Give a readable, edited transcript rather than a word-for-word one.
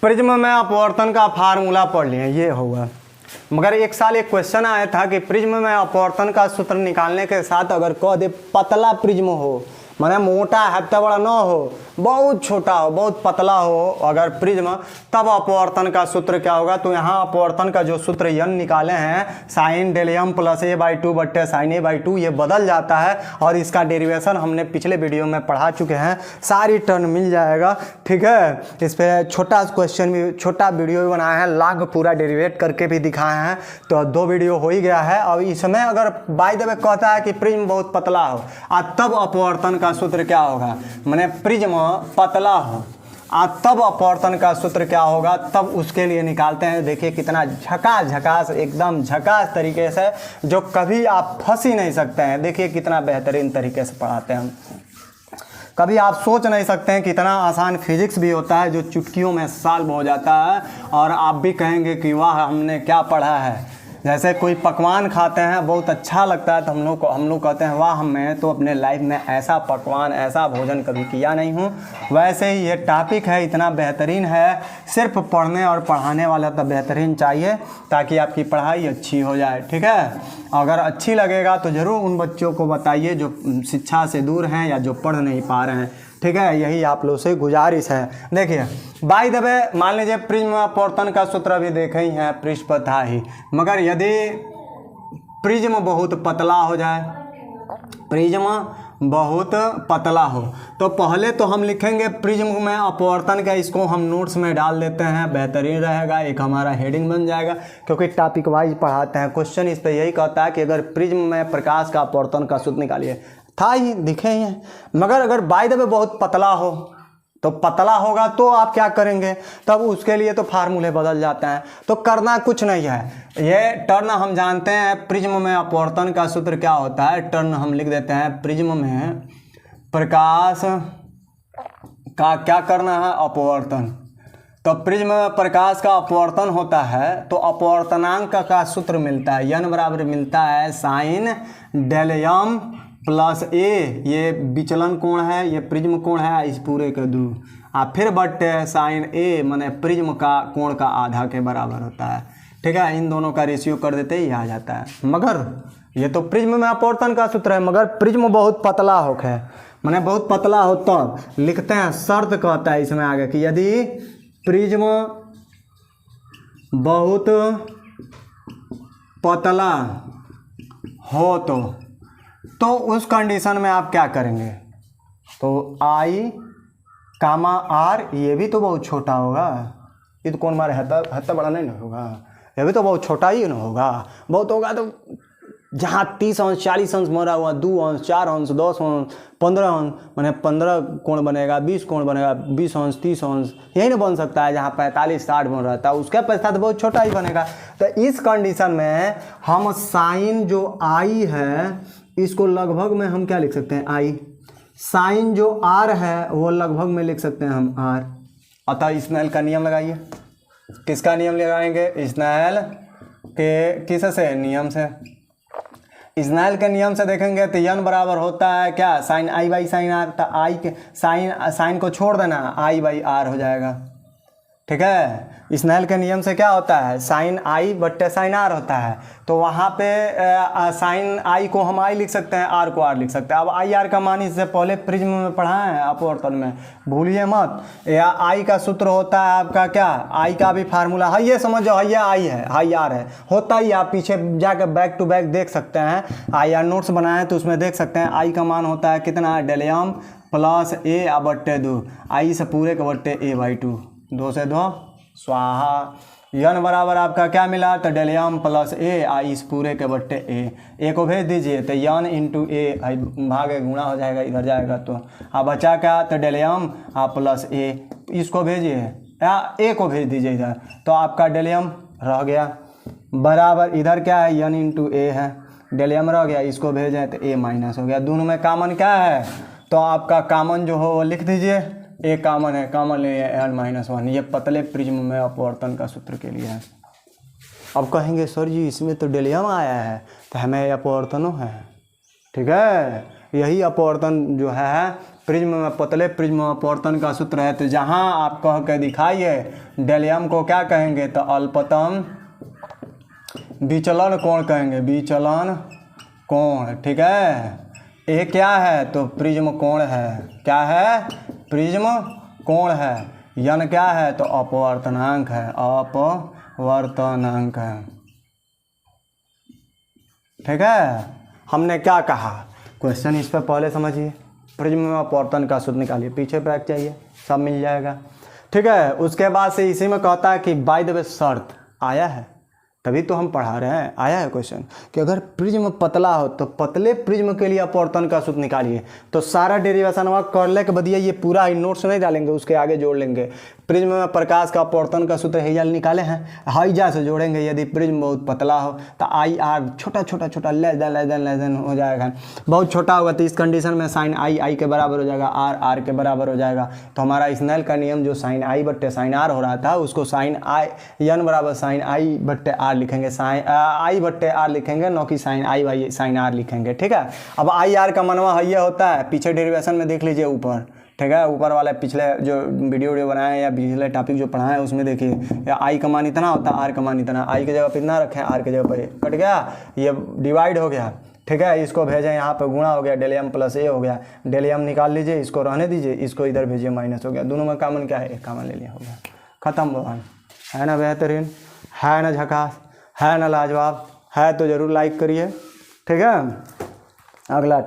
Prism में अपवर्तन का फार्मूला पढ़ लिए, ये होगा। मगर एक साल एक क्वेश्चन आया था कि प्रिज्म में अपवर्तन का सूत्र निकालने के साथ अगर कह दे पतला प्रिज्म हो, माने मोटा हफ्ता बड़ा ना हो, बहुत छोटा हो, बहुत पतला हो अगर प्रिज्म, तब अपवर्तन का सूत्र क्या होगा। तो यहाँ अपवर्तन का जो सूत्र यन निकाले हैं sign del M plus a/2 बट्टे साइन a/2, ये बदल जाता है और इसका डेरिवेशन हमने पिछले वीडियो में पढ़ा चुके हैं, सारी टर्न मिल जाएगा। ठीक है, इस पर छोटा क्वेश्चन भी, छोटा वीडियो भी बनाया है, लाग पूरा डेरिवेट करके भी दिखाए हैं, तो 2 वीडियो हो ही गया है। अब इसमें अगर बाय द वे कहता है कि प्रिज्म बहुत पतला हो तब अपवर्तन का सूत्र क्या होगा, माने प्रिज्म पतला हो तब अपवर्तन का सूत्र क्या होगा, तब उसके लिए निकालते हैं। देखिए कितना झकास एकदम झकास तरीके से, जो कभी आप फंस ही नहीं सकते हैं। देखिए कितना बेहतरीन तरीके से पढ़ाते हैं हम, कभी आप सोच नहीं सकते हैं कितना आसान फिजिक्स भी होता है जो चुटकियों में सॉल्व हो जाता है और आप भी कहेंगे कि वाह हमने क्या पढ़ा है। जैसे कोई पकवान खाते हैं बहुत अच्छा लगता है तो हम लोग कहते हैं वाह मैं तो अपने लाइफ में ऐसा पकवान ऐसा भोजन कभी किया नहीं हूँ। वैसे ही ये टॉपिक है, इतना बेहतरीन है, सिर्फ पढ़ने और पढ़ाने वाला तो बेहतरीन चाहिए ताकि आपकी पढ़ाई अच्छी हो जाए। ठीक है, अगर अच्छी लगेगा तो ज़रूर उन बच्चों को बताइए जो शिक्षा से दूर हैं या जो पढ़ नहीं पा रहे हैं। ठीक है, यही आप लोग से गुजारिश है। देखिए बाय द वे मान लीजिए प्रिज्म अपवर्तन का सूत्र भी देखे ही हैं, पृष्ठ पर था ही, मगर यदि प्रिज्म बहुत पतला हो जाए, प्रिज्म बहुत पतला हो तो पहले तो हम लिखेंगे प्रिज्म में अपवर्तन का, इसको हम नोट्स में डाल देते हैं, बेहतरीन रहेगा, एक हमारा हेडिंग बन जाएगा क्योंकि टॉपिक वाइज पढ़ाते हैं। क्वेश्चन इस पर यही कहता है कि अगर प्रिज्म में प्रकाश का अपवर्तन का सूत्र निकालिए, था ही दिखे ही हैं। मगर अगर बाय द वे बहुत पतला हो तो पतला होगा तो आप क्या करेंगे, तब उसके लिए तो फार्मूले बदल जाते हैं। तो करना कुछ नहीं है, ये टर्न हम जानते हैं प्रिज्म में अपवर्तन का सूत्र क्या होता है। टर्न हम लिख देते हैं, प्रिज्म में प्रकाश का क्या करना है, अपवर्तन। तो प्रिज्म में प्रकाश का अपवर्तन होता है तो अपवर्तनांक का सूत्र मिलता है, n बराबर मिलता है साइन डेल एम प्लस ए, ये विचलन कोण है, ये प्रिज्म कोण है, इस पूरे के 2 आप फिर बट्टे साइन ए, माने प्रिज्म का कोण का आधा के बराबर होता है। ठीक है, इन दोनों का रेशियो कर देते ही आ जाता है। मगर ये तो प्रिज्म में अपवर्तन का सूत्र है, मगर प्रिज्म बहुत पतला हो है, माने बहुत पतला हो तब लिखते हैं, शर्त कहता है इसमें आगे कि यदि प्रिज्म बहुत पतला हो तो उस कंडीशन में आप क्या करेंगे, तो आई कामा आर, ये भी तो बहुत छोटा होगा, ये तो कौन मारे हत्ता बड़ा नहीं ना होगा, ये भी तो बहुत छोटा ही ना होगा, बहुत होगा तो जहाँ 30 अंश 40 अंश मरा हुआ 2 अंश 4 अंश 10 अंश 15 अंश, मैंने 15 कोण बनेगा, 20 कोण बनेगा, 20 अंश 30 अंश यही ना बन सकता है। जहाँ 45-60 बन रहता है उसका पैसा तो बहुत छोटा ही बनेगा। तो इस कंडीशन में हम साइन जो आई है इसको लगभग में हम क्या लिख सकते हैं, आई। साइन जो आर है वो लगभग में लिख सकते हैं हम आर। अतः स्नेल का नियम लगाइए, किसका नियम लगाएंगे, स्नेल के किससे नियम से, स्नेल के नियम से देखेंगे तो n बराबर होता है क्या, sine I by sine R, तो आई के साइन को छोड़ देना, आई बाई आर हो जाएगा। ठीक है, स्नेल के नियम से क्या होता है, साइन आई बट्टे साइन आर होता है, तो वहाँ पे साइन आई को हम आई लिख सकते हैं, आर को आर लिख सकते हैं। अब आई आर का मान इससे पहले प्रिज्म में पढ़ा है अपवर्तन में, भूलिए मत। या आई का सूत्र होता है आपका क्या, आई का भी फार्मूला है, ये समझ जाओ, ये आई है, हाई आर है, होता ही, आप पीछे जाकर बैक टू बैक देख सकते हैं, आई आर नोट्स बनाए तो उसमें देख सकते हैं। आई का मान होता है कितना, डेल एम प्लस ए बट्टे 2, आई से पूरे के बट्टे a/2, 2 से 2 स्वाहा। n बराबर आपका क्या मिला, तो डेल एम प्लस ए, आई इस पूरे के बट्टे ए को भेज दीजिए तो n इंटू ए भागे गुणा हो जाएगा, इधर जाएगा तो अब बचा क्या, तो डेल एम प्लस ए, इसको भेजिए या ए को भेज दीजिए इधर, तो आपका डेल एम रह गया बराबर, इधर क्या है n इंटू ए है, डेल एम रह गया, इसको भेजें तो ए माइनस हो गया। दोनों में कॉमन क्या है, तो आपका कॉमन जो हो वो लिख दीजिए, ए कॉमन है, कॉमन ले n-1, ये पतले प्रिज्म में अपवर्तन का सूत्र के लिए है। अब कहेंगे सर जी इसमें तो डेल एम आया है तो हमें अपवर्तनों है। ठीक है, यही अपवर्तन जो है प्रिज्म में पतले प्रिज्म में अपवर्तन का सूत्र है, तो जहाँ आप कह के दिखाइए डेल एम को क्या कहेंगे, तो अल्पतम विचलन कोण कहेंगे, विचलन कोण, ठीक है। ये क्या है, तो प्रिज्म कोण है, क्या है, प्रिज्म कोण है। यन क्या है, तो अपवर्तनांक है, अपवर्तनांक है, ठीक है। हमने क्या कहा, क्वेश्चन इस पर पहले समझिए, प्रिज्म में अपवर्तन का सूत्र निकालिए, पीछे बैक चाहिए, सब मिल जाएगा, ठीक है। उसके बाद से इसी में कहता है कि बाय द वे शर्त आया है, तभी तो हम पढ़ा रहे हैं, आया है क्वेश्चन कि अगर प्रिज्म पतला हो तो पतले प्रिज्म के लिए अपवर्तन का सूत्र निकालिए। तो सारा डेरिवेशन वहाँ करने के बदिया ये पूरा ही नोट्स नहीं डालेंगे, उसके आगे जोड़ लेंगे। प्रिज्म में प्रकाश का अपवर्तन का सूत्र हैजा निकाले हैं, हाइजा से जोड़ेंगे। यदि प्रिज्म बहुत पतला हो तो आई आर छोटा छोटा छोटा लेस देन हो जाएगा, बहुत छोटा होगा तो इस कंडीशन में साइन आई के बराबर हो जाएगा, आर के बराबर हो जाएगा। तो हमारा स्नेल का नियम जो साइन आई बट्टे साइन आर हो रहा था, उसको साइन आई एन बराबर साइन आई बट्टे आर लिखेंगे, साइन आई बट्टे आर लिखेंगे, न कि sine I by sine R लिखेंगे, ठीक है। अब आई आर का मनवा ये होता है, पीछे डेरिवेशन में देख लीजिए ऊपर, ठीक है, ऊपर वाले पिछले जो वीडियो बनाए हैं या पिछले टॉपिक जो पढ़ाए हैं उसमें देखिए, या आई का मान इतना होता है, आर का मान इतना, आई की जगह पर इतना रखें, आर की जगह पर कट गया, ये डिवाइड हो गया, ठीक है। इसको भेजें यहाँ पे गुणा हो गया, डेल एम प्लस ए हो गया, डेल एम निकाल लीजिए, इसको रहने दीजिए, इसको इधर भेजिए, माइनस हो गया, दोनों में कॉमन क्या है, एक कॉमन ले लिया, हो गया, खत्म भगवान। है ना बेहतरीन, है ना झकास, है ना लाजवाब, है तो ज़रूर लाइक करिए, ठीक है। अगला